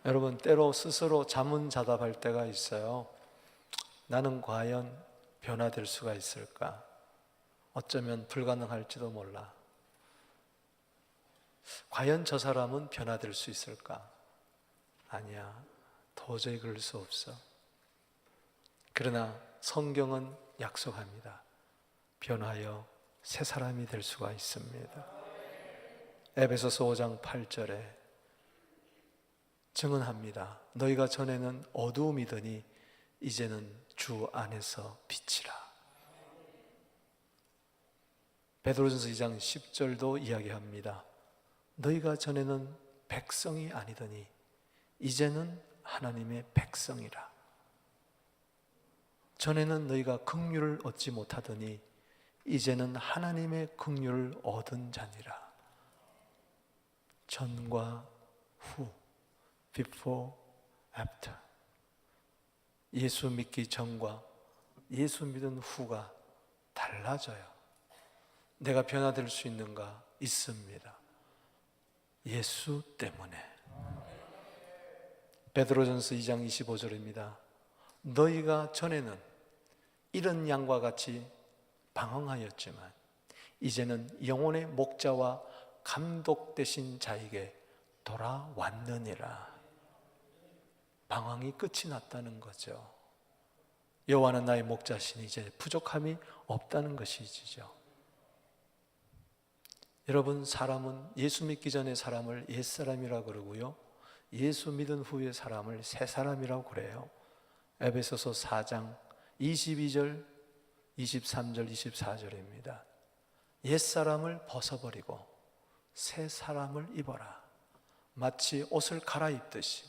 여러분, 때로 스스로 자문자답할 때가 있어요. 나는 과연 변화될 수가 있을까? 어쩌면 불가능할지도 몰라. 과연 저 사람은 변화될 수 있을까? 아니야, 도저히 그럴 수 없어. 그러나 성경은 약속합니다. 변하여 새 사람이 될 수가 있습니다. 에베소서 5장 8절에 증언합니다. 너희가 전에는 어두움이더니 이제는 주 안에서 빛이라. 베드로전서 2장 10절도 이야기합니다. 너희가 전에는 백성이 아니더니 이제는 하나님의 백성이라. 전에는 너희가 긍휼을 얻지 못하더니 이제는 하나님의 긍휼을 얻은 자니라. 전과 후, before, after. 예수 믿기 전과 예수 믿은 후가 달라져요. 내가 변화될 수 있는가? 있습니다. 예수 때문에. 베드로전서 2장 25절입니다. 너희가 전에는 이런 양과 같이 방황하였지만 이제는 영혼의 목자와 감독 되신 자에게 돌아왔느니라. 방황이 끝이 났다는 거죠. 여호와는 나의 목자시니 이제 부족함이 없다는 것이지요. 여러분, 사람은 예수 믿기 전에 사람을 옛사람이라고 그러고요, 예수 믿은 후에 사람을 새사람이라고 그래요. 에베소서 4장 22절, 23절, 24절입니다. 옛사람을 벗어버리고 새 사람을 입어라. 마치 옷을 갈아입듯이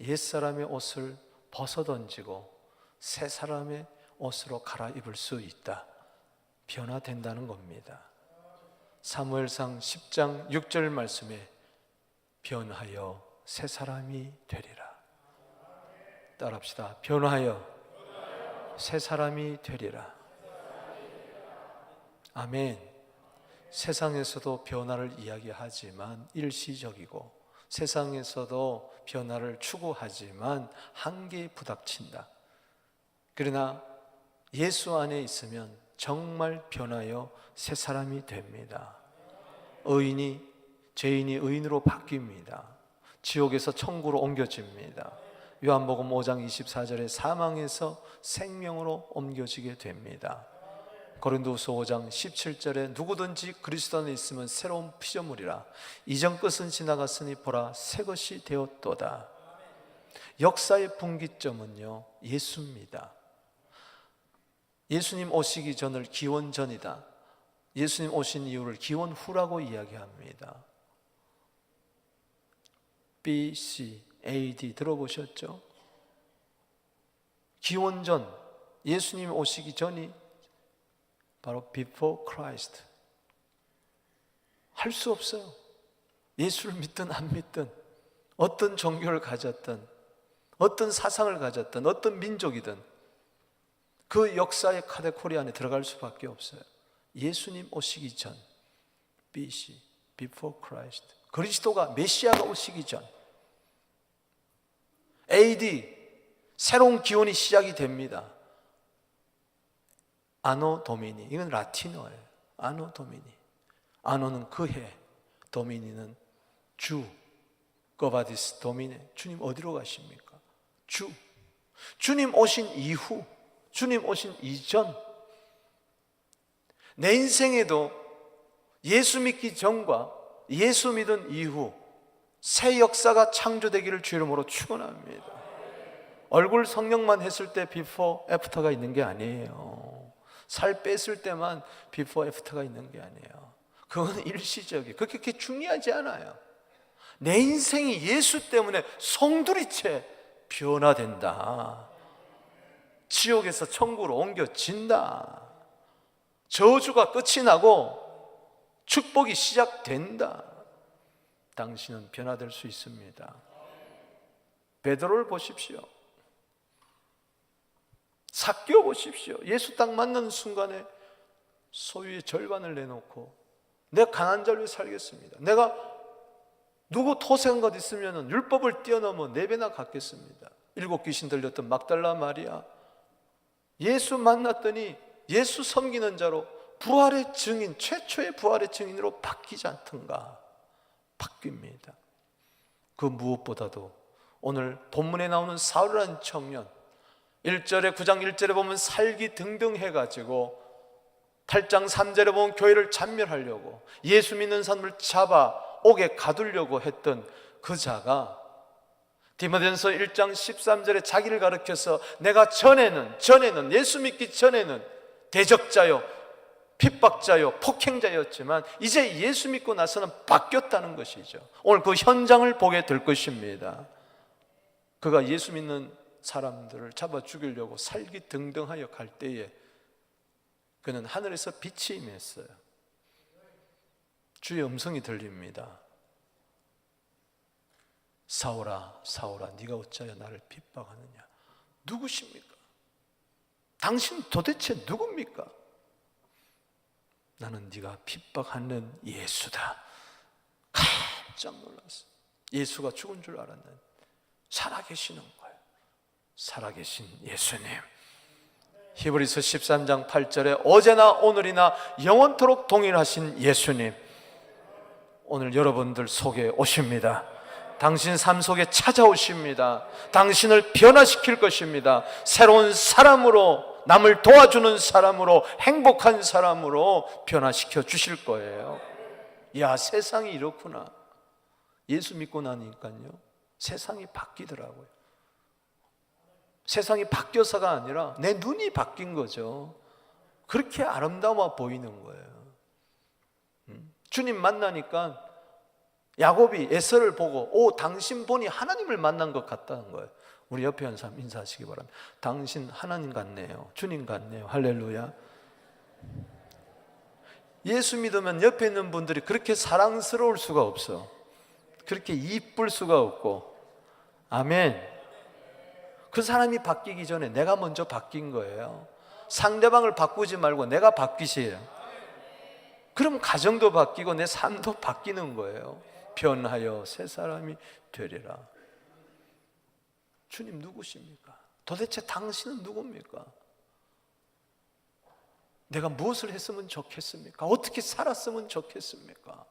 옛사람의 옷을 벗어던지고 새 사람의 옷으로 갈아입을 수 있다. 변화된다는 겁니다. 사무엘상 10장 6절 말씀에 변하여 새 사람이 되리라. 따라합시다. 변하여 새 사람이 되리라. 아멘. 세상에서도 변화를 이야기하지만 일시적이고 세상에서도 변화를 추구하지만 한계에 부닥친다. 그러나 예수 안에 있으면 정말 변하여 새 사람이 됩니다. 죄인이 의인으로 바뀝니다. 지옥에서 천국으로 옮겨집니다. 요한복음 5장 24절에 사망에서 생명으로 옮겨지게 됩니다. 고린도후서 5장 17절에 누구든지 그리스도 안에 있으면 새로운 피조물이라. 이전 것은 지나갔으니 보라 새 것이 되었도다. 역사의 분기점은요, 예수입니다. 예수님 오시기 전을 기원전이다. 예수님 오신 이유를 기원후라고 이야기합니다. BC, AD 들어보셨죠? 기원전, 예수님 오시기 전이 바로 before Christ. 할 수 없어요. 예수를 믿든 안 믿든, 어떤 종교를 가졌든, 어떤 사상을 가졌든, 어떤 민족이든 그 역사의 카테고리 안에 들어갈 수밖에 없어요. 예수님 오시기 전, BC, before Christ. 그리스도가 메시아가 오시기 전, AD, 새로운 기원이 시작이 됩니다. 아노 도미니, 이건 라틴어예요. 아노 도미니. 아노는 그해, 도미니는 주. 거바디스 도미네. 주님 어디로 가십니까? 주. 주님 오신 이후, 주님 오신 이전, 내 인생에도 예수 믿기 전과 예수 믿은 이후 새 역사가 창조되기를 주 이름으로 축원합니다. 얼굴 성령만 했을 때 비포 애프터가 있는 게 아니에요. 살 뺐을 때만 비포 애프터가 있는 게 아니에요. 그건 일시적이에요. 그렇게 중요하지 않아요. 내 인생이 예수 때문에 송두리째 변화된다. 지옥에서 천국으로 옮겨진다. 저주가 끝이 나고 축복이 시작된다. 당신은 변화될 수 있습니다. 베드로를 보십시오. 삭개오 보십시오. 예수 딱 만나는 순간에 소유의 절반을 내놓고 내가 가난한 자를 위해 살겠습니다. 내가 누구 토색한 것 있으면 율법을 뛰어넘어 4배나 갚겠습니다. 7 귀신 들렸던 막달라 마리아, 예수 만났더니 예수 섬기는 자로 부활의 증인, 최초의 부활의 증인으로 바뀌지 않던가? 바뀝니다. 그 무엇보다도 오늘 본문에 나오는 사울이라는 청년, 1절에 9장 1절에 보면 살기 등등 해가지고 8장 3절에 보면 교회를 잔멸하려고 예수 믿는 사람을 잡아 옥에 가두려고 했던 그 자가 디모데전서 1장 13절에 자기를 가리켜서 내가 전에는 예수 믿기 전에는 대적자요, 핍박자요, 폭행자였지만 이제 예수 믿고 나서는 바뀌었다는 것이죠. 오늘 그 현장을 보게 될 것입니다. 그가 예수 믿는 사람들을 잡아 죽이려고 살기 등등하여 갈 때에 그는 하늘에서 빛이 임했어요. 주의 음성이 들립니다. 사울아, 사울아, 네가 어찌하여 나를 핍박하느냐? 누구십니까? 당신 도대체 누굽니까? 나는 네가 핍박하는 예수다. 깜짝 놀랐어. 예수가 죽은 줄 알았는데 살아계시는 거예요. 살아계신 예수님. 히브리서 13장 8절에 어제나 오늘이나 영원토록 동일하신 예수님, 오늘 여러분들 속에 오십니다. 당신 삶 속에 찾아오십니다. 당신을 변화시킬 것입니다. 새로운 사람으로, 남을 도와주는 사람으로, 행복한 사람으로 변화시켜 주실 거예요. 야, 세상이 이렇구나. 예수 믿고 나니까요, 세상이 바뀌더라고요. 세상이 바뀌어서가 아니라 내 눈이 바뀐 거죠. 그렇게 아름다워 보이는 거예요. 주님 만나니까 야곱이 에서를 보고 당신 보니 하나님을 만난 것 같다는 거예요. 우리 옆에 한 사람 인사하시기 바랍니다. 당신 하나님 같네요. 주님 같네요. 할렐루야. 예수 믿으면 옆에 있는 분들이 그렇게 사랑스러울 수가 없어. 그렇게 이쁠 수가 없고. 아멘. 그 사람이 바뀌기 전에 내가 먼저 바뀐 거예요. 상대방을 바꾸지 말고 내가 바뀌세요. 그럼 가정도 바뀌고 내 삶도 바뀌는 거예요. 변하여 새 사람이 되리라. 주님 누구십니까? 도대체 당신은 누굽니까? 내가 무엇을 했으면 좋겠습니까? 어떻게 살았으면 좋겠습니까?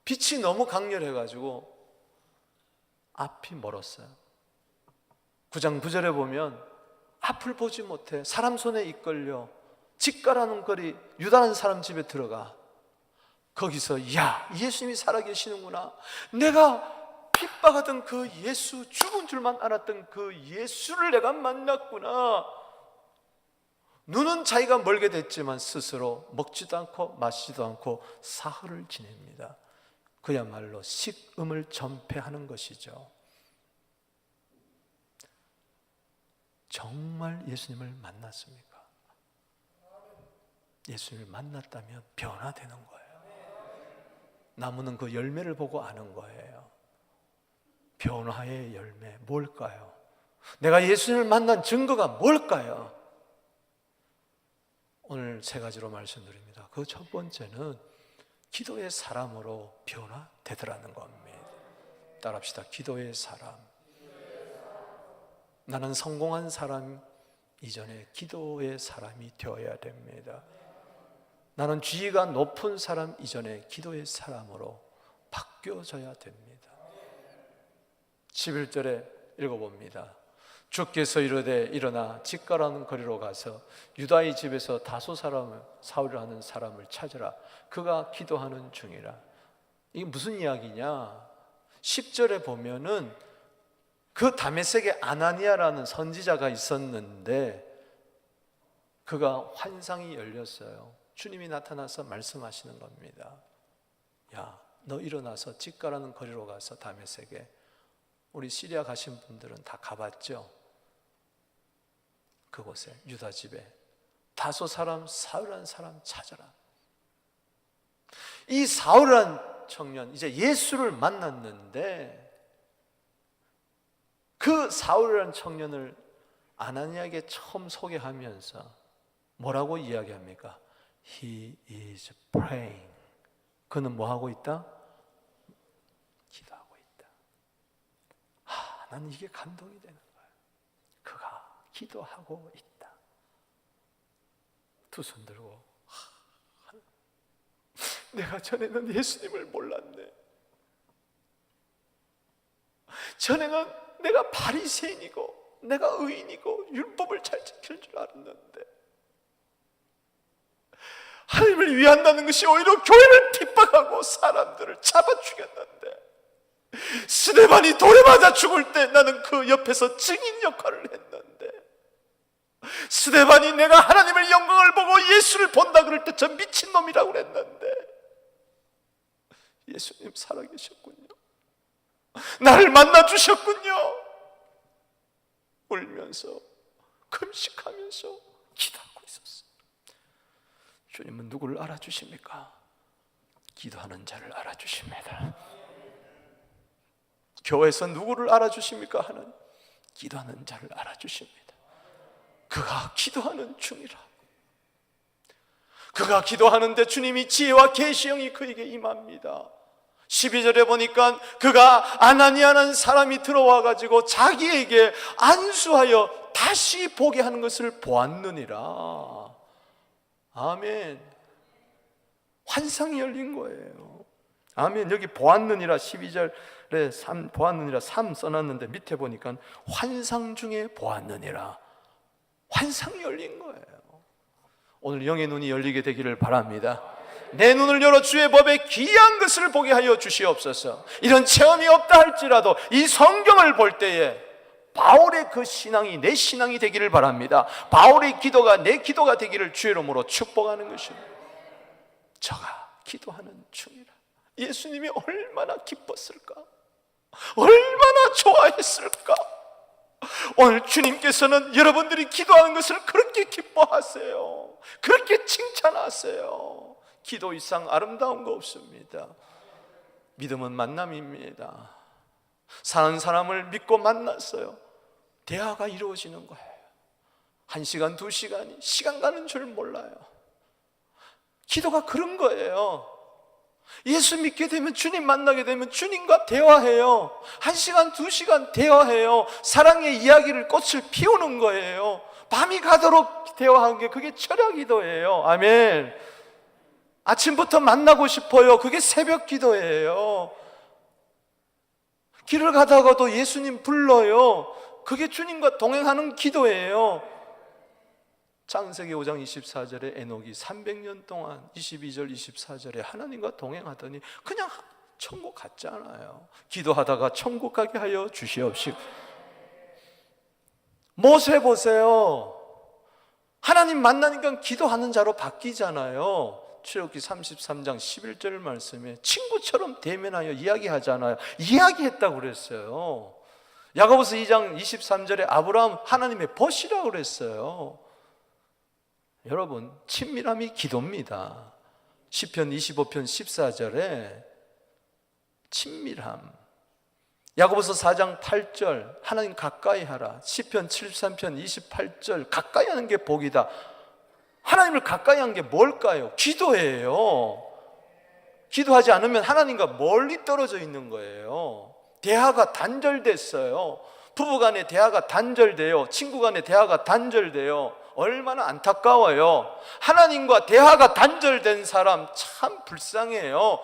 빛이 너무 강렬해가지고 앞이 멀었어요. 9장 9절에 보면 앞을 보지 못해 사람 손에 이끌려 집가라는 거리 유다라는 사람 집에 들어가. 거기서 야, 예수님이 살아계시는구나. 내가 핍박하던 그 예수, 죽은 줄만 알았던 그 예수를 내가 만났구나. 눈은 자기가 멀게 됐지만 스스로 먹지도 않고 마시지도 않고 사흘을 지냅니다. 그야말로 식음을 전폐하는 것이죠. 정말 예수님을 만났습니까? 예수님을 만났다면 변화되는 거예요. 나무는 그 열매를 보고 아는 거예요. 변화의 열매 뭘까요? 내가 예수님을 만난 증거가 뭘까요? 오늘 3가지로 말씀드립니다. 그 첫 번째는 기도의 사람으로 변화되더라는 겁니다. 따라합시다. 기도의 사람. 나는 성공한 사람 이전에 기도의 사람이 되어야 됩니다. 나는 지위가 높은 사람 이전에 기도의 사람으로 바뀌어져야 됩니다. 11절에 읽어봅니다. 주께서 이르되 일어나 집가라는 거리로 가서 유다의 집에서 다소 사람을 사울이라는 사람을 찾으라. 그가 기도하는 중이라. 이게 무슨 이야기냐? 10절에 보면은 그 다메섹에 아나니아라는 선지자가 있었는데 그가 환상이 열렸어요. 주님이 나타나서 말씀하시는 겁니다. 야, 너 일어나서 집가라는 거리로 가서 다메섹에, 우리 시리아 가신 분들은 다 가봤죠? 그곳에 유다 집에 다소 사람 사울이라는 사람 찾아라. 이 사울이라는 청년 이제 예수를 만났는데 그 사울이라는 청년을 아나니아에게 처음 소개하면서 뭐라고 이야기합니까? He is praying. 그는 뭐 하고 있다? 나는 이게 감동이 되는 거예요. 그가 기도하고 있다. 두 손 들고, 내가 전에는 예수님을 몰랐네. 전에는 내가 바리새인이고 내가 의인이고 율법을 잘 지킬 줄 알았는데, 하나님을 위한다는 것이 오히려 교회를 핍박하고 사람들을 잡아 죽였는데, 스데반이 돌에 맞아 죽을 때 나는 그 옆에서 증인 역할을 했는데, 스데반이 내가 하나님의 영광을 보고 예수를 본다 그럴 때 저 미친놈이라고 그랬는데, 예수님 살아계셨군요. 나를 만나 주셨군요. 울면서 금식하면서 기도하고 있었어요. 주님은 누구를 알아주십니까? 기도하는 자를 알아주십니다. 교회에서 누구를 알아주십니까? 하는 기도하는 자를 알아주십니다. 그가 기도하는 중이라. 그가 기도하는데 주님이 지혜와 계시형이 그에게 임합니다. 12절에 보니까 그가 아나니아라는 사람이 들어와 가지고 자기에게 안수하여 다시 보게 하는 것을 보았느니라. 아멘. 환상이 열린 거예요. 아멘. 여기 보았느니라 12절에 보았느니라 3 써놨는데 밑에 보니까 환상 중에 보았느니라. 환상이 열린 거예요. 오늘 영의 눈이 열리게 되기를 바랍니다. 내 눈을 열어 주의 법에 귀한 것을 보게 하여 주시옵소서. 이런 체험이 없다 할지라도 이 성경을 볼 때에 바울의 그 신앙이 내 신앙이 되기를 바랍니다. 바울의 기도가 내 기도가 되기를 주의 이름으로 축복하는 것입니다. 저가 기도하는 중이라. 예수님이 얼마나 기뻤을까? 얼마나 좋아했을까? 오늘 주님께서는 여러분들이 기도하는 것을 그렇게 기뻐하세요. 그렇게 칭찬하세요. 기도 이상 아름다운 거 없습니다. 믿음은 만남입니다. 사는 사람을 믿고 만났어요. 대화가 이루어지는 거예요. 1시간, 2시간이 시간 가는 줄 몰라요. 기도가 그런 거예요. 예수 믿게 되면, 주님 만나게 되면 주님과 대화해요. 1시간, 2시간 대화해요. 사랑의 이야기를, 꽃을 피우는 거예요. 밤이 가도록 대화하는 게 그게 철야 기도예요. 아멘. 아침부터 만나고 싶어요. 그게 새벽 기도예요. 길을 가다가도 예수님 불러요. 그게 주님과 동행하는 기도예요. 창세기 5장 24절에 에녹이 300년 동안 22절 24절에 하나님과 동행하더니 그냥 천국 갔잖아요. 기도하다가 천국 가게 하여 주시옵시고. 모세 보세요. 하나님 만나니까 기도하는 자로 바뀌잖아요. 출애굽기 33장 11절 말씀에 친구처럼 대면하여 이야기하잖아요. 이야기했다고 그랬어요. 야고보서 2장 23절에 아브라함 하나님의 벗이라고 그랬어요. 여러분, 친밀함이 기도입니다. 시편 25편 14절에 친밀함. 야고보서 4장 8절 하나님 가까이 하라. 시편 73편 28절 가까이 하는 게 복이다. 하나님을 가까이 하는 게 뭘까요? 기도예요. 기도하지 않으면 하나님과 멀리 떨어져 있는 거예요. 대화가 단절됐어요. 부부간의 대화가 단절돼요. 친구간의 대화가 단절돼요. 얼마나 안타까워요. 하나님과 대화가 단절된 사람 참 불쌍해요.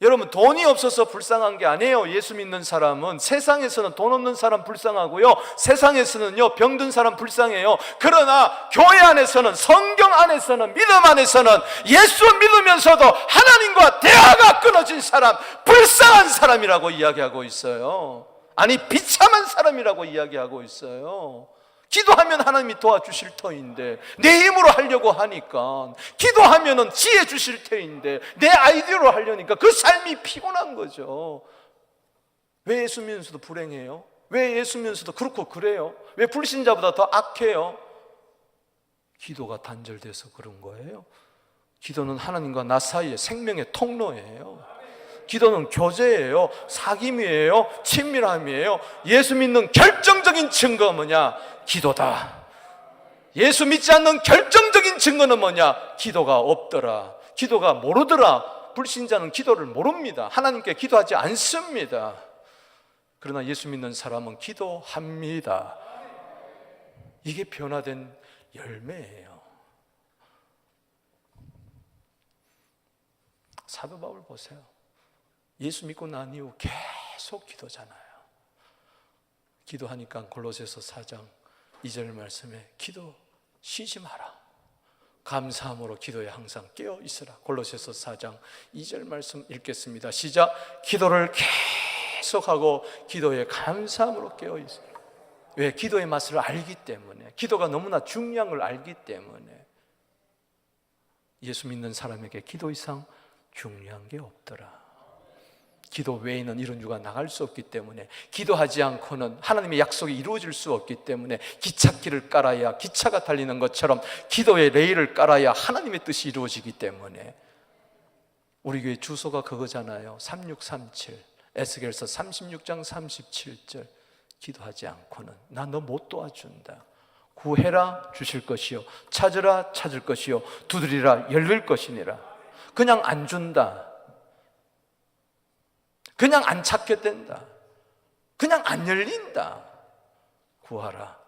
여러분, 돈이 없어서 불쌍한 게 아니에요. 예수 믿는 사람은 세상에서는 돈 없는 사람 불쌍하고요, 세상에서는요 병든 사람 불쌍해요. 그러나 교회 안에서는, 성경 안에서는, 믿음 안에서는 예수 믿으면서도 하나님과 대화가 끊어진 사람, 불쌍한 사람이라고 이야기하고 있어요. 아니, 비참한 사람이라고 이야기하고 있어요. 기도하면 하나님이 도와주실 터인데 내 힘으로 하려고 하니까, 기도하면은 지혜 주실 터인데 내 아이디어로 하려니까 그 삶이 피곤한 거죠. 왜 예수 믿으면서도 불행해요? 왜 예수 믿으면서도 그렇고 그래요? 왜 불신자보다 더 악해요? 기도가 단절돼서 그런 거예요. 기도는 하나님과 나 사이의 생명의 통로예요. 기도는 교제예요. 사귐이에요. 친밀함이에요. 예수 믿는 결정적인 증거가 뭐냐? 기도다. 예수 믿지 않는 결정적인 증거는 뭐냐? 기도가 없더라. 기도가 모르더라. 불신자는 기도를 모릅니다. 하나님께 기도하지 않습니다. 그러나 예수 믿는 사람은 기도합니다. 이게 변화된 열매예요. 사도 바울 보세요. 예수 믿고 난 이후 계속 기도잖아요. 기도하니까 골로새서 4장 2절 말씀에 기도 쉬지 마라. 감사함으로 기도에 항상 깨어 있으라. 골로새서 4장 2절 말씀 읽겠습니다. 시작. 기도를 계속하고 기도에 감사함으로 깨어 있으라. 왜? 기도의 맛을 알기 때문에, 기도가 너무나 중요한 걸 알기 때문에. 예수 믿는 사람에게 기도 이상 중요한 게 없더라. 기도 외에는 이런 유가 나갈 수 없기 때문에, 기도하지 않고는 하나님의 약속이 이루어질 수 없기 때문에, 기찻길을 깔아야 기차가 달리는 것처럼 기도의 레일을 깔아야 하나님의 뜻이 이루어지기 때문에. 우리 교회 주소가 그거잖아요. 3637 에스겔서 36장 37절. 기도하지 않고는 나 너 못 도와준다. 구해라 주실 것이요, 찾으라 찾을 것이요, 두드리라 열릴 것이니라. 그냥 안 준다, 그냥 안 찾게 된다, 그냥 안 열린다. 구하라,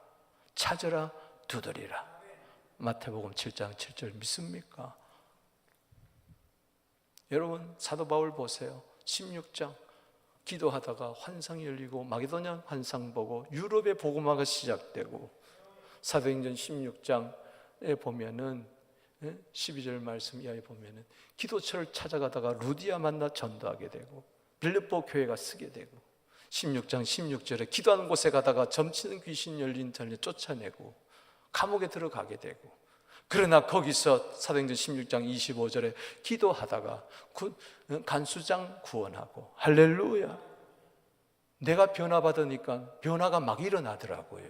찾으라, 두드리라. 마태복음 7장 7절 믿습니까? 여러분, 사도 바울 보세요. 16장 기도하다가 환상이 열리고 마게도냐 환상 보고 유럽의 복음화가 시작되고, 사도행전 16장에 보면은 12절 말씀 이하에 보면은 기도처를 찾아가다가 루디아 만나 전도하게 되고, 빌립보 교회가 쓰게 되고, 16장 16절에 기도하는 곳에 가다가 점치는 귀신 열린 자를 쫓아내고 감옥에 들어가게 되고, 그러나 거기서 사도행전 16장 25절에 기도하다가 간수장 구원하고, 할렐루야. 내가 변화받으니까 변화가 막 일어나더라고요.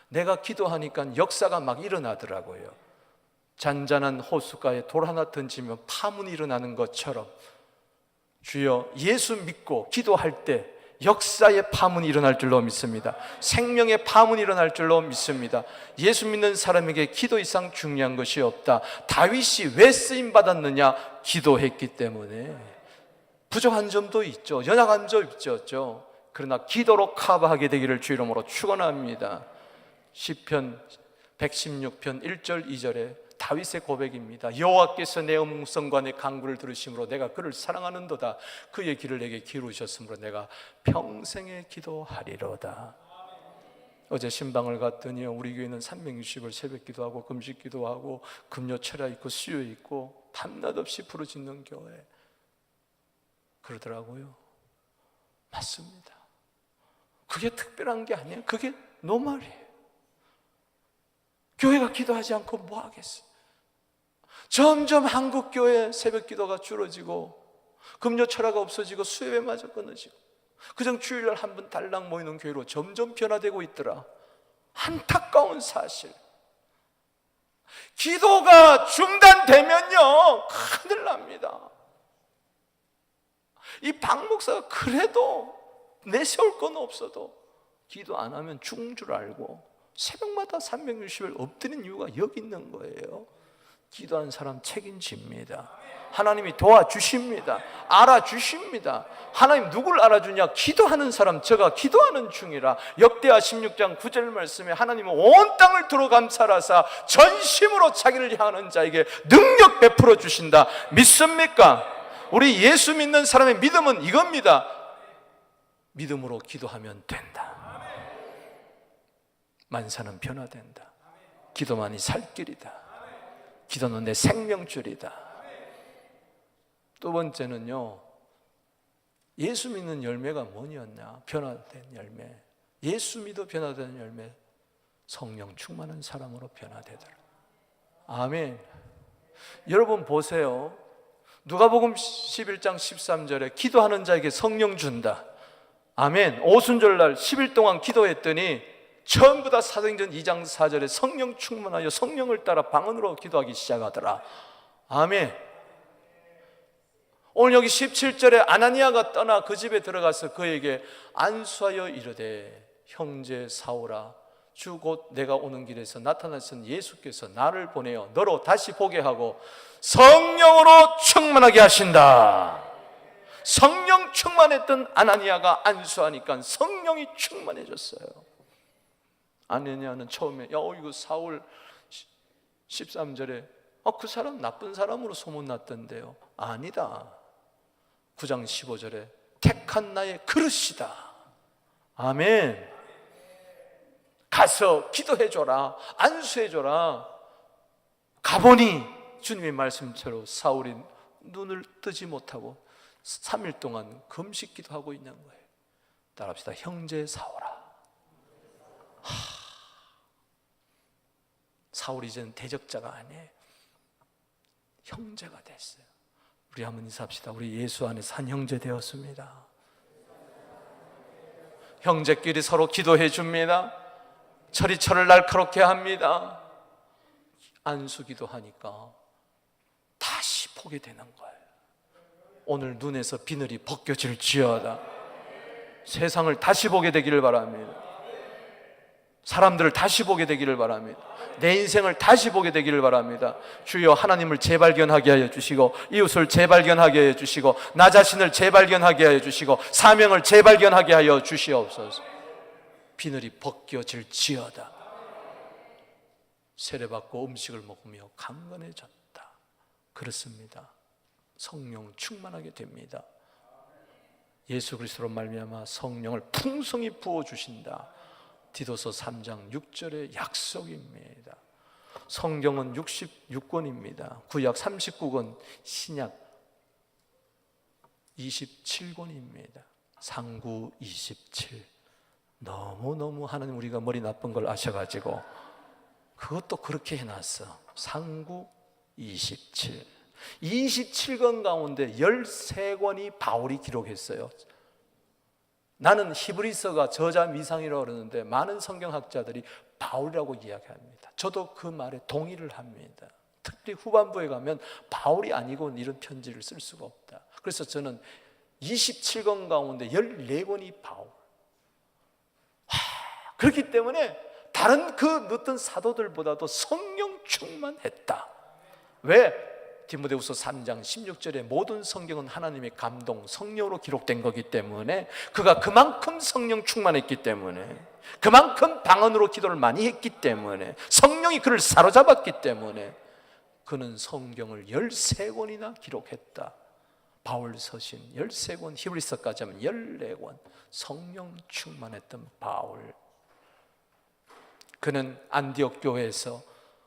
내가 기도하니까 역사가 막 일어나더라고요. 잔잔한 호숫가에 돌 하나 던지면 파문이 일어나는 것처럼, 주여, 예수 믿고 기도할 때 역사의 파문이 일어날 줄로 믿습니다. 생명의 파문이 일어날 줄로 믿습니다. 예수 믿는 사람에게 기도 이상 중요한 것이 없다. 다윗이 왜 쓰임받았느냐? 기도했기 때문에. 부족한 점도 있죠, 연약한 점도 있죠. 그러나 기도로 커버하게 되기를 주 이름으로 축원합니다. 시편 116편 1절 2절에 다윗의 고백입니다. 여호와께서 내 음성과 내 간구를 들으심으로 내가 그를 사랑하는도다. 그의 길을 내게 기울이셨으므로 내가 평생에 기도하리로다. 어제 신방을 갔더니 우리 교회는 360을 새벽 기도하고 금식 기도하고 금요 철야 있고 수요 있고 밤낮 없이 부르짖는 교회 그러더라고요. 맞습니다. 그게 특별한 게 아니에요. 그게 노말이에요. 교회가 기도하지 않고 뭐 하겠어요? 점점 한국 교회 새벽 기도가 줄어지고 금요 철야가 없어지고 수요일마저 끊어지고, 그정 주일날 한 번 달랑 모이는 교회로 점점 변화되고 있더라. 안타까운 사실. 기도가 중단되면요 큰일 납니다. 이 박 목사가 그래도 내세울 건 없어도 기도 안 하면 죽은 줄 알고 새벽마다 360일 엎드린 이유가 여기 있는 거예요. 기도하는 사람 책임집니다. 하나님이 도와주십니다. 알아주십니다. 하나님 누굴 알아주냐? 기도하는 사람, 저가 기도하는 중이라. 역대하 16장 9절 말씀에 하나님은 온 땅을 두루 감찰하사 전심으로 자기를 향하는 자에게 능력 베풀어 주신다. 믿습니까? 우리 예수 믿는 사람의 믿음은 이겁니다. 믿음으로 기도하면 된다. 만사는 변화된다. 기도만이 살 길이다. 기도는 내 생명줄이다. 두 번째는요, 예수 믿는 열매가 뭐냐냐? 변화된 열매. 예수 믿어 변화된 열매. 성령 충만한 사람으로 변화되더라. 아멘. 여러분 보세요. 누가복음 11장 13절에 기도하는 자에게 성령 준다. 아멘. 오순절날 10일 동안 기도했더니 전부 다 사도행전 2장 4절에 성령 충만하여 성령을 따라 방언으로 기도하기 시작하더라. 아멘. 오늘 여기 17절에 아나니아가 떠나 그 집에 들어가서 그에게 안수하여 이르되 형제 사오라, 주 곧 내가 오는 길에서 나타나신 예수께서 나를 보내어 너로 다시 보게 하고 성령으로 충만하게 하신다. 성령 충만했던 아나니아가 안수하니까 성령이 충만해졌어요. 아나니아는 처음에 이거 사울 13절에 그 사람 나쁜 사람으로 소문났던데요. 아니다. 9장 15절에 택한 나의 그릇이다. 아멘. 가서 기도해줘라, 안수해줘라. 가보니 주님의 말씀처럼 사울이 눈을 뜨지 못하고 3일 동안 금식 기도하고 있는 거예요. 따라합시다. 형제 사울아. 사울이 이제는 대적자가 아니에요. 형제가 됐어요. 우리 한번 인사합시다. 우리 예수 안에서 한 형제 되었습니다. 형제끼리 서로 기도해 줍니다. 철이 철을 날카롭게 합니다. 안수 기도하니까 다시 보게 되는 거예요. 오늘 눈에서 비늘이 벗겨질지어다. 세상을 다시 보게 되기를 바랍니다. 사람들을 다시 보게 되기를 바랍니다. 내 인생을 다시 보게 되기를 바랍니다. 주여 하나님을 재발견하게 하여 주시고, 이웃을 재발견하게 하여 주시고, 나 자신을 재발견하게 하여 주시고, 사명을 재발견하게 하여 주시옵소서. 비늘이 벗겨질지어다. 세례받고 음식을 먹으며 강건해졌다. 그렇습니다. 성령 충만하게 됩니다. 예수 그리스도로 말미암아 성령을 풍성히 부어주신다. 디도서 3장 6절의 약속입니다. 성경은 66권입니다. 구약 39권, 신약 27권입니다. 상구 27. 너무너무 하나님 우리가 머리 나쁜 걸 아셔가지고 그것도 그렇게 해놨어. 상구 27. 27권 가운데 13권이 바울이 기록했어요. 나는 히브리서가 저자 미상이라고 그러는데 많은 성경학자들이 바울이라고 이야기합니다. 저도 그 말에 동의를 합니다. 특히 후반부에 가면 바울이 아니고는 이런 편지를 쓸 수가 없다. 그래서 저는 27권 가운데 14권이 바울. 그렇기 때문에 다른 그 어떤 사도들보다도 성령 충만했다. 왜? 디모데후서 3장 16절에 모든 성경은 하나님의 감동, 성령으로 기록된 거기 때문에 그가 그만큼 성령 충만했기 때문에, 그만큼 방언으로 기도를 많이 했기 때문에, 성령이 그를 사로잡았기 때문에 그는 성경을 13권이나 기록했다. 바울 서신 13권, 히브리서까지 하면 14권. 성령 충만했던 바울. 그는 안디옥 교회에서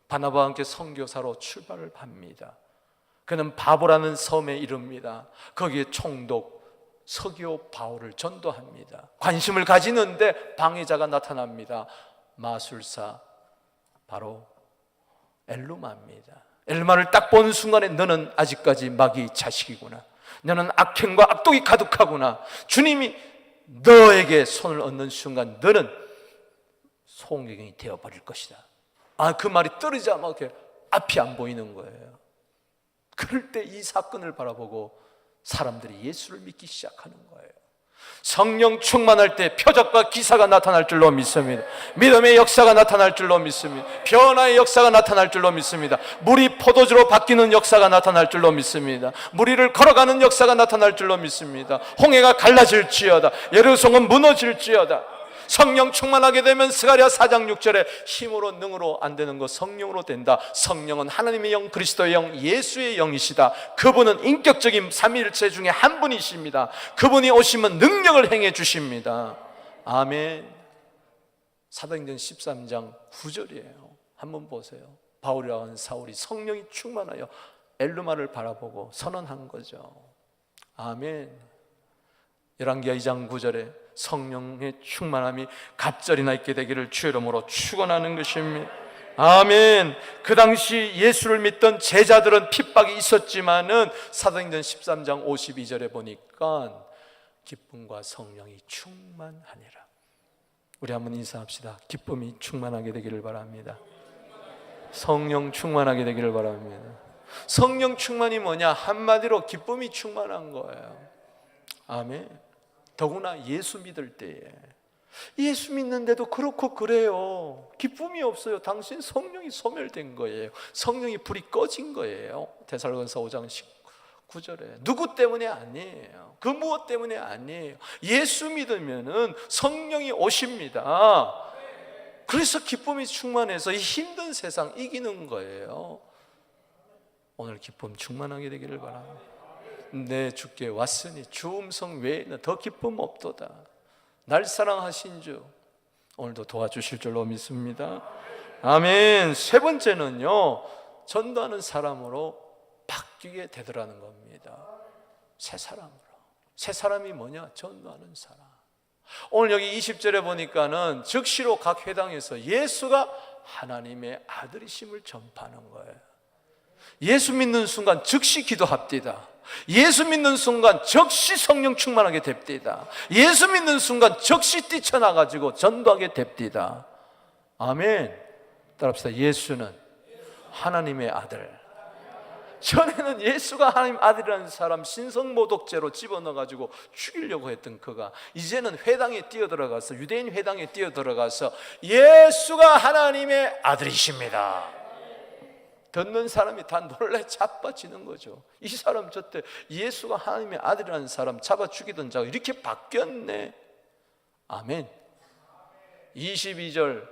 바나바와 함께 선교사로 출발을 합니다. 그는 바보라는 섬에 이릅니다. 거기에 총독 서기오 바울을 전도합니다. 관심을 가지는데 방해자가 나타납니다. 마술사 바로 엘루마입니다. 엘루마를 딱 보는 순간에 너는 아직까지 마귀 자식이구나. 너는 악행과 악독이 가득하구나. 주님이 너에게 손을 얹는 순간 너는 송경이 되어버릴 것이다. 그 말이 떨어지자마자 이렇게 앞이 안 보이는 거예요. 그럴 때 이 사건을 바라보고 사람들이 예수를 믿기 시작하는 거예요. 성령 충만할 때 표적과 기사가 나타날 줄로 믿습니다. 믿음의 역사가 나타날 줄로 믿습니다. 변화의 역사가 나타날 줄로 믿습니다. 물이 포도주로 바뀌는 역사가 나타날 줄로 믿습니다. 무리를 걸어가는 역사가 나타날 줄로 믿습니다. 홍해가 갈라질지어다. 예루살렘은 무너질지어다. 성령 충만하게 되면 스가랴 4장 6절에 힘으로 능으로 안 되는 것 성령으로 된다. 성령은 하나님의 영, 그리스도의 영, 예수의 영이시다. 그분은 인격적인 삼위일체 중에 한 분이십니다. 그분이 오시면 능력을 행해 주십니다. 아멘. 사도행전 13장 9절이에요. 한번 보세요. 바울이라고 하는 사울이 성령이 충만하여 엘루마를 바라보고 선언한 거죠. 아멘. 열왕기하 2장 9절에 성령의 충만함이 갑절이나 있게 되기를 주의 이름으로 축원하는 것입니다. 아멘. 그 당시 예수를 믿던 제자들은 핍박이 있었지만은 사도행전 13장 52절에 보니까 기쁨과 성령이 충만하니라. 우리 한번 인사합시다. 기쁨이 충만하게 되기를 바랍니다. 성령 충만하게 되기를 바랍니다. 성령 충만이 뭐냐? 한마디로 기쁨이 충만한 거예요. 아멘. 더구나 예수 믿을 때에, 예수 믿는데도 그렇고 그래요. 기쁨이 없어요. 당신 성령이 소멸된 거예요. 성령이 불이 꺼진 거예요. 데살로니가서 5장 9절에 누구 때문에 아니에요. 그 무엇 때문에 아니에요. 예수 믿으면은 성령이 오십니다. 그래서 기쁨이 충만해서 이 힘든 세상 이기는 거예요. 오늘 기쁨 충만하게 되기를 바랍니다. 내 주께 왔으니 주 음성 외에는 더 기쁨 없도다. 날 사랑하신 주 오늘도 도와주실 줄로 믿습니다. 아멘. 세 번째는요, 전도하는 사람으로 바뀌게 되더라는 겁니다. 새 사람으로. 새 사람이 뭐냐? 전도하는 사람. 오늘 여기 20절에 보니까는 즉시로 각 회당에서 예수가 하나님의 아들이심을 전파하는 거예요. 예수 믿는 순간 즉시 기도합디다. 예수 믿는 순간 즉시 성령 충만하게 됩디다. 예수 믿는 순간 즉시 뛰쳐나가지고 전도하게 됩디다. 아멘. 따라합시다. 예수는 하나님의 아들. 전에는 예수가 하나님 아들이라는 사람 신성모독죄로 집어넣어가지고 죽이려고 했던 그가 이제는 회당에 뛰어들어가서, 유대인 회당에 뛰어들어가서 예수가 하나님의 아들이십니다. 듣는 사람이 다 놀래 자빠지는 거죠. 이 사람 저때 예수가 하나님의 아들이라는 사람 잡아 죽이던 자가 이렇게 바뀌었네. 아멘. 22절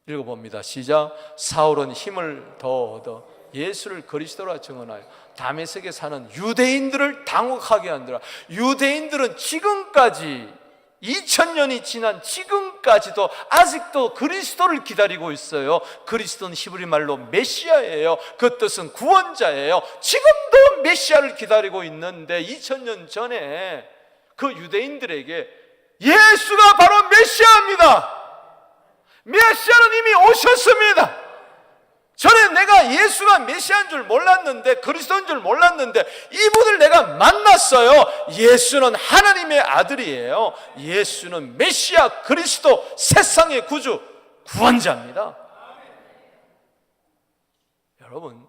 읽어봅니다. 시작. 사울은 힘을 더 얻어 예수를 그리스도라 증언하여 다메섹에 사는 유대인들을 당혹하게 한다라. 유대인들은 지금까지 2000년이 지난 지금까지도 아직도 그리스도를 기다리고 있어요. 그리스도는 히브리 말로 메시아예요. 그 뜻은 구원자예요. 지금도 메시아를 기다리고 있는데 2000년 전에 그 유대인들에게 예수가 바로 메시아입니다. 메시아는 이미 오셨습니다. 전에 내가 예수가 메시아인 줄 몰랐는데, 그리스도인 줄 몰랐는데 이분을 내가 만났어요. 예수는 하나님의 아들이에요. 예수는 메시아, 그리스도, 세상의 구주, 구원자입니다. 여러분,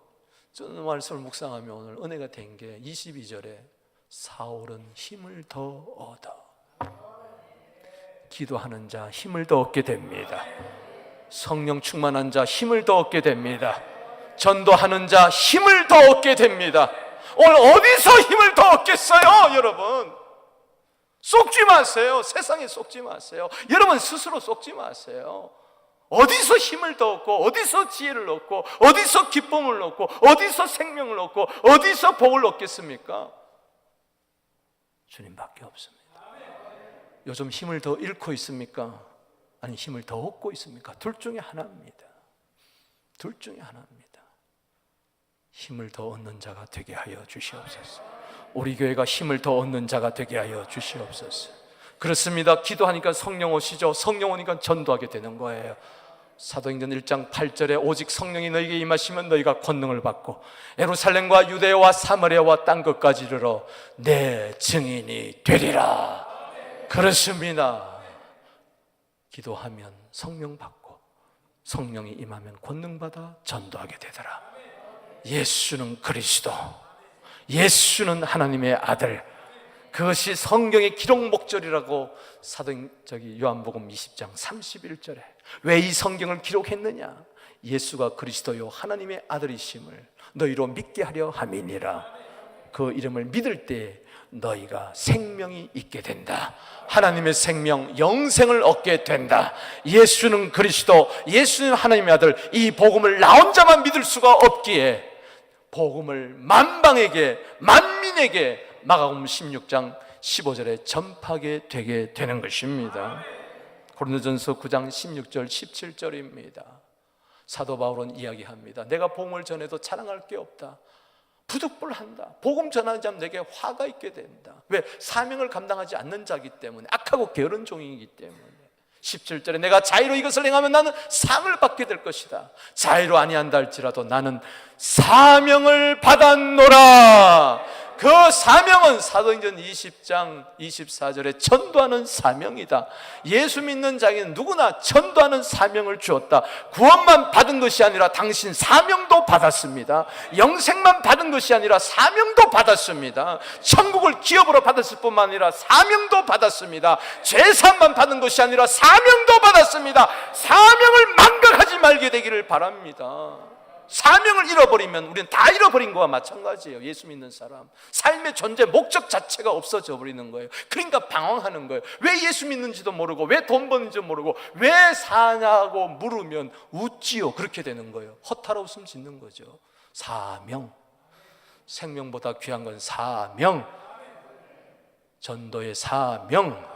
저는 말씀을 묵상하며 오늘 은혜가 된 게 22절에 사울은 힘을 더 얻어. 기도하는 자 힘을 더 얻게 됩니다. 성령 충만한 자 힘을 더 얻게 됩니다. 전도하는 자 힘을 더 얻게 됩니다. 오늘 어디서 힘을 더 얻겠어요? 여러분 속지 마세요. 세상에 속지 마세요. 여러분 스스로 속지 마세요. 어디서 힘을 더 얻고, 어디서 지혜를 얻고, 어디서 기쁨을 얻고, 어디서 생명을 얻고, 어디서 복을 얻겠습니까? 주님밖에 없습니다. 요즘 힘을 더 잃고 있습니까? 아니 힘을 더 얻고 있습니까? 둘 중에 하나입니다. 둘 중에 하나입니다. 힘을 더 얻는 자가 되게 하여 주시옵소서. 우리 교회가 힘을 더 얻는 자가 되게 하여 주시옵소서. 그렇습니다. 기도하니까 성령 오시죠. 성령 오니까 전도하게 되는 거예요. 사도행전 1장 8절에 오직 성령이 너희에게 임하시면 너희가 권능을 받고 예루살렘과 유대와 사마리아와 땅 끝까지 이르러 내 증인이 되리라. 그렇습니다. 기도하면 성령 받고 성령이 임하면 권능 받아 전도하게 되더라. 예수는 그리스도, 예수는 하나님의 아들. 그것이 성경의 기록 목적이라고 요한복음 20장 31절에 왜 이 성경을 기록했느냐? 예수가 그리스도요 하나님의 아들이심을 너희로 믿게 하려 함이니라. 그 이름을 믿을 때 너희가 생명이 있게 된다. 하나님의 생명, 영생을 얻게 된다. 예수는 그리스도, 예수는 하나님의 아들. 이 복음을 나 혼자만 믿을 수가 없기에 복음을 만방에게, 만민에게 마가복음 16장 15절에 전파하게 되게 되는 것입니다. 고린도전서 9장 16절 17절입니다. 사도 바울은 이야기합니다. 내가 복음을 전해도 자랑할 게 없다. 부득불한다. 복음 전하는 자는 내게 화가 있게 된다. 왜? 사명을 감당하지 않는 자이기 때문에, 악하고 게으른 종이기 때문에. 17절에 내가 자의로 이것을 행하면 나는 상을 받게 될 것이다. 자의로 아니한다 할지라도 나는 사명을 받았노라. 그 사명은 사도행전 20장 24절에 전도하는 사명이다. 예수 믿는 자에게는 누구나 전도하는 사명을 주었다. 구원만 받은 것이 아니라 당신 사명도 받았습니다. 영생만 받은 것이 아니라 사명도 받았습니다. 천국을 기업으로 받았을 뿐만 아니라 사명도 받았습니다. 재산만 받은 것이 아니라 사명도 받았습니다. 사명을 망각하지 말게 되기를 바랍니다. 사명을 잃어버리면 우리는 다 잃어버린 거와 마찬가지예요. 예수 믿는 사람 삶의 존재 목적 자체가 없어져 버리는 거예요. 그러니까 방황하는 거예요. 왜 예수 믿는지도 모르고 왜 돈 버는지도 모르고 왜 사냐고 물으면 웃지요. 그렇게 되는 거예요. 허탈 웃음 짓는 거죠. 사명, 생명보다 귀한 건 사명, 전도의 사명.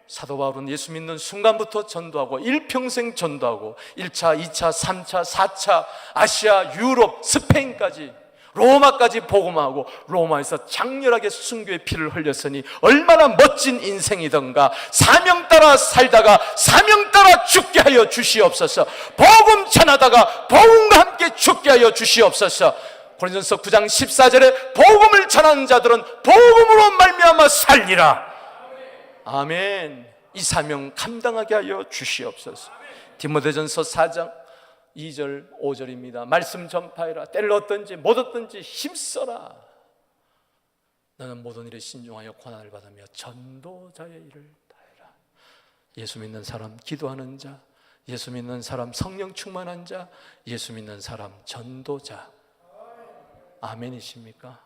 사도 바울은 예수 믿는 순간부터 전도하고 일평생 전도하고 1차, 2차, 3차, 4차 아시아, 유럽, 스페인까지 로마까지 복음하고 로마에서 장렬하게 순교의 피를 흘렸으니 얼마나 멋진 인생이던가. 사명 따라 살다가 사명 따라 죽게 하여 주시옵소서. 복음 전하다가 복음과 함께 죽게 하여 주시옵소서. 고린도전서 9장 14절에 복음을 전하는 자들은 복음으로 말미암아 살리라. 아멘. 이 사명 감당하게 하여 주시옵소서. 디모데전서 4장 2절 5절입니다. 말씀 전파해라. 때를 얻든지 못 얻든지 힘써라. 너는 모든 일에 신중하여 고난을 받으며 전도자의 일을 다해라. 예수 믿는 사람 기도하는 자, 예수 믿는 사람 성령 충만한 자, 예수 믿는 사람 전도자. 아멘이십니까?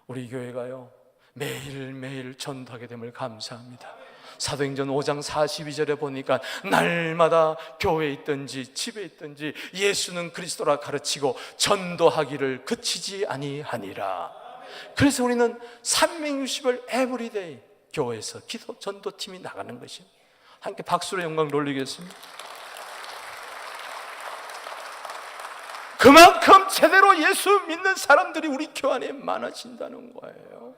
우리 교회가요 매일매일 전도하게 됨을 감사합니다. 사도행전 5장 42절에 보니까 날마다 교회에 있든지 집에 있든지 예수는 그리스도라 가르치고 전도하기를 그치지 아니하니라. 그래서 우리는 360일 에브리데이 교회에서 기도 전도팀이 나가는 것입니다. 함께 박수로 영광 돌리겠습니다. 그만큼 제대로 예수 믿는 사람들이 우리 교회 안에 많아진다는 거예요.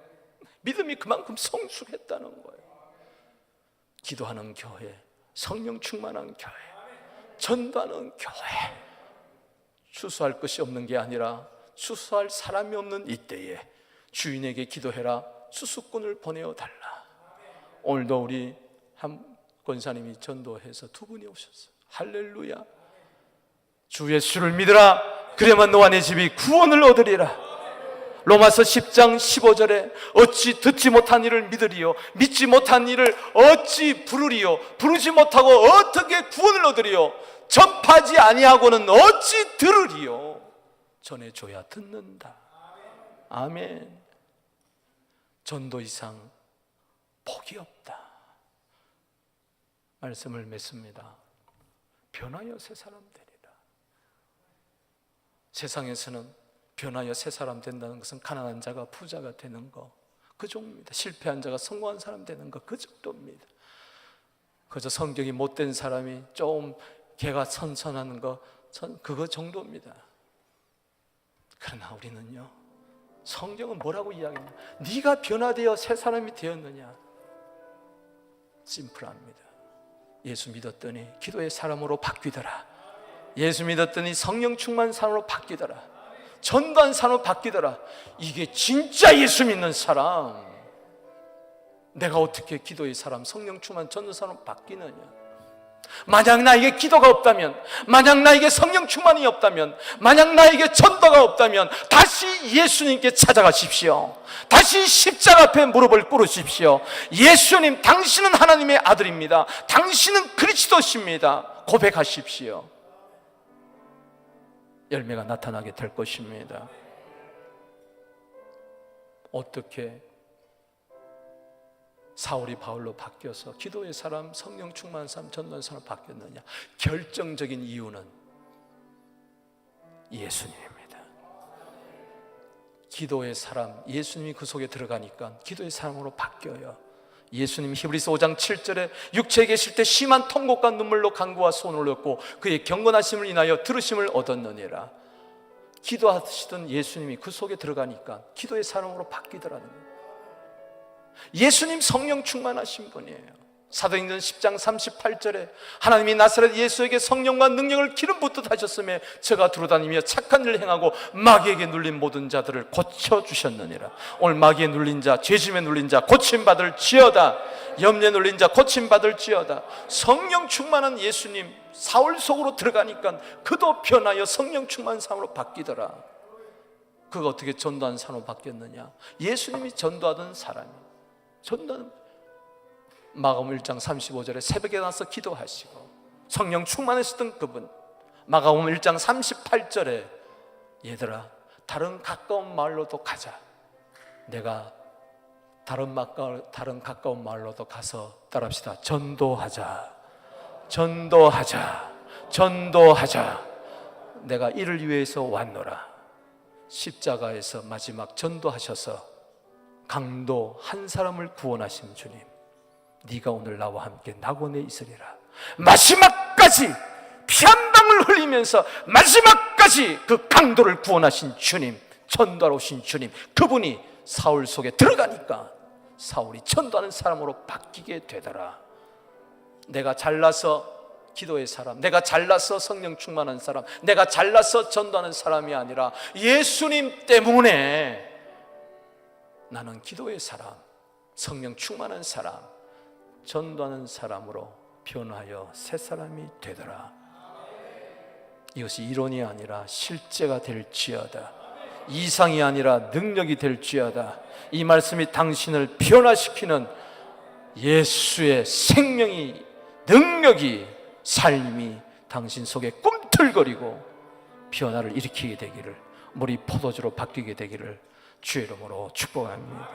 믿음이 그만큼 성숙했다는 거예요. 기도하는 교회, 성령 충만한 교회, 전도하는 교회. 추수할 것이 없는 게 아니라 추수할 사람이 없는 이때에 주인에게 기도해라, 추수꾼을 보내어 달라. 오늘도 우리 한 권사님이 전도해서 두 분이 오셨어요. 할렐루야. 주 예수를 믿으라. 그래야만 너와 내 집이 구원을 얻으리라. 로마서 10장 15절에 어찌 듣지 못한 일을 믿으리요, 믿지 못한 일을 어찌 부르리요, 부르지 못하고 어떻게 구원을 얻으리요, 전파하지 아니하고는 어찌 들으리요. 전해줘야 듣는다. 아멘. 전도 이상 복이 없다. 말씀을 맺습니다. 변하여 새 사람 되리라. 세상에서는 변하여 새 사람 된다는 것은 가난한 자가 부자가 되는 거, 그 정도입니다. 실패한 자가 성공한 사람 되는 거, 그 정도입니다. 그저 성격이 못된 사람이 좀 개가 선선하는 거, 그거 정도입니다. 그러나 우리는요, 성경은 뭐라고 이야기합니까? 네가 변화되어 새 사람이 되었느냐. 심플합니다. 예수 믿었더니 기도의 사람으로 바뀌더라. 예수 믿었더니 성령 충만 사람으로 바뀌더라. 전도한 사람으로 바뀌더라. 이게 진짜 예수 믿는 사람. 내가 어떻게 기도의 사람, 성령 충만 전도 사람으로 바뀌느냐. 만약 나에게 기도가 없다면, 만약 나에게 성령 충만이 없다면, 만약 나에게 전도가 없다면 다시 예수님께 찾아가십시오. 다시 십자가 앞에 무릎을 꿇으십시오. 예수님, 당신은 하나님의 아들입니다. 당신은 그리스도십니다. 고백하십시오. 열매가 나타나게 될 것입니다. 어떻게 사울이 바울로 바뀌어서 기도의 사람, 성령 충만한 사람, 전도한 사람 바뀌었느냐? 결정적인 이유는 예수님입니다. 기도의 사람, 예수님이 그 속에 들어가니까 기도의 사람으로 바뀌어요. 예수님 히브리서 5장 7절에 육체에 계실 때 심한 통곡과 눈물로 간구와 손을 얻고 그의 경건하심을 인하여 들으심을 얻었느니라. 기도하시던 예수님이 그 속에 들어가니까 기도의 사람으로 바뀌더라는 거예요. 예수님 성령 충만하신 분이에요. 사도행전 10장 38절에 하나님이 나사렛 예수에게 성령과 능력을 기름 붓듯 하셨으며 저가 두루다니며 착한 일을 행하고 마귀에게 눌린 모든 자들을 고쳐주셨느니라. 오늘 마귀에 눌린 자, 죄짐에 눌린 자 고침받을 지어다. 염려에 눌린 자 고침받을 지어다. 성령 충만한 예수님 사울 속으로 들어가니까 그도 변하여 성령 충만한 사람으로 바뀌더라. 그가 어떻게 전도한 사람으로 바뀌었느냐? 예수님이 전도하던 사람이 전도하는 마가복음 1장 35절에 새벽에 나서 기도하시고 성령 충만하셨던 그분, 마가복음 1장 38절에 얘들아 다른 가까운 마을로도 가자. 내가 다른 가까운 마을로도 가서 따라합시다. 전도하자. 내가 이를 위해서 왔노라. 십자가에서 마지막 전도하셔서 강도 한 사람을 구원하신 주님, 네가 오늘 나와 함께 낙원에 있으리라. 마지막까지 피 한 방울 흘리면서 마지막까지 그 강도를 구원하신 주님, 전도하러 오신 주님, 그분이 사울 속에 들어가니까 사울이 전도하는 사람으로 바뀌게 되더라. 내가 잘나서 기도의 사람, 내가 잘나서 성령 충만한 사람, 내가 잘나서 전도하는 사람이 아니라 예수님 때문에 나는 기도의 사람, 성령 충만한 사람, 전도하는 사람으로 변하여 새 사람이 되더라. 이것이 이론이 아니라 실제가 될지어다. 이상이 아니라 능력이 될지어다. 이 말씀이 당신을 변화시키는 예수의 생명이, 능력이, 삶이 당신 속에 꿈틀거리고 변화를 일으키게 되기를, 물이 포도주로 바뀌게 되기를 주의 이름으로 축복합니다.